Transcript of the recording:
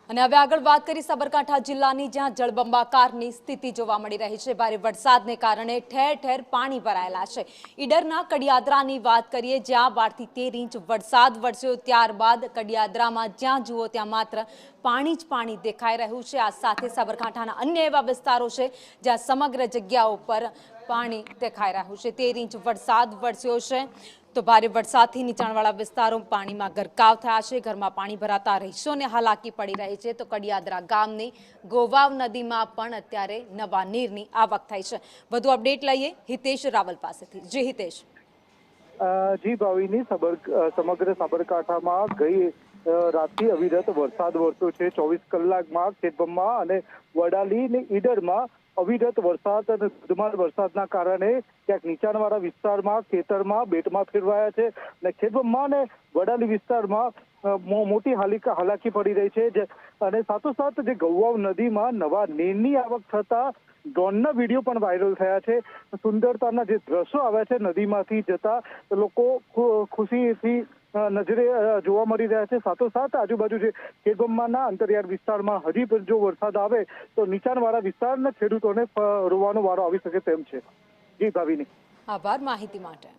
અને હવે આગળ વાત કરી સાબરકાંઠા જિલ્લાની, જ્યાં જળબંબાકારની સ્થિતિ જોવા મળી રહી છે। ભારે વરસાદને કારણે ઠેર ઠેર પાણી ભરાયેલા છે। ઈડરના કડિયાદરાની વાત કરીએ, જ્યાં 12 થી 13 ઇંચ વરસાદ વરસ્યો, ત્યારબાદ કડિયાદરામાં જ્યાં જુઓ ત્યાં માત્ર પાણી જ પાણી દેખાઈ રહ્યું છે। આ સાથે સાબરકાંઠાના અન્ય એવા વિસ્તારો છે જ્યાં સમગ્ર જગ્યાઓ પર પાણી દેખાઈ રહ્યું છે। 13 ઇંચ વરસાદ વરસ્યો છે તો ભારે વરસાદથી નીચાણવાળા વિસ્તારો પાણીમાં ગરકાવ થયા છે। ઘરમાં પાણી ભરાતા રહીશોને હાલાકી પડી રહી છે। તો કડિયાદરા ગામની ગોવાવ નદીમાં પણ અત્યારે નવા નીરની આવક થઈ છે। વધુ અપડેટ લઈએ હિતેશ રાવલ પાસેથી। જી હિતેશ। જી ભાવિની, સમગ્ર સાબરકાંઠામાં ગઈ રાતથી અવિરત વરસાદ વરસ્યો છે। 24 કલાકમાં ખેડબ્રહ્મા અને વડાલી અને ઈડરમાં અવિરત વરસાદ અને ધોધમાર વરસાદના કારણે ક્યાંક નીચાણવાળા વિસ્તારમાં ખેતરમાં બેટમાં ફેરવાયા છે અને ખેડબ્રહ્મા અને વડાલી વિસ્તારમાં મોટી હાલાકી પડી રહી છે। અને સાથોસાથ જે ગૌવાવ નદીમાં નવા નીરની આવક થતા ડ્રોનના વિડીયો પણ વાયરલ થયા છે। સુંદરતાના જે દ્રશ્યો આવ્યા છે નદીમાંથી જતા લોકો ખુશીથી નજરે જોવા મળી રહ્યા છે। સાથોસાથ આજુબાજુ જે ખેડબ્રહ્માના અંતરિયાળ વિસ્તારમાં હજી પણ જો વરસાદ આવે તો નીચાણવાળા વિસ્તારના ખેડૂતોને રોવાનો વારો આવી શકે તેમ છે। જી ભાવિની, આભાર માહિતી માટે।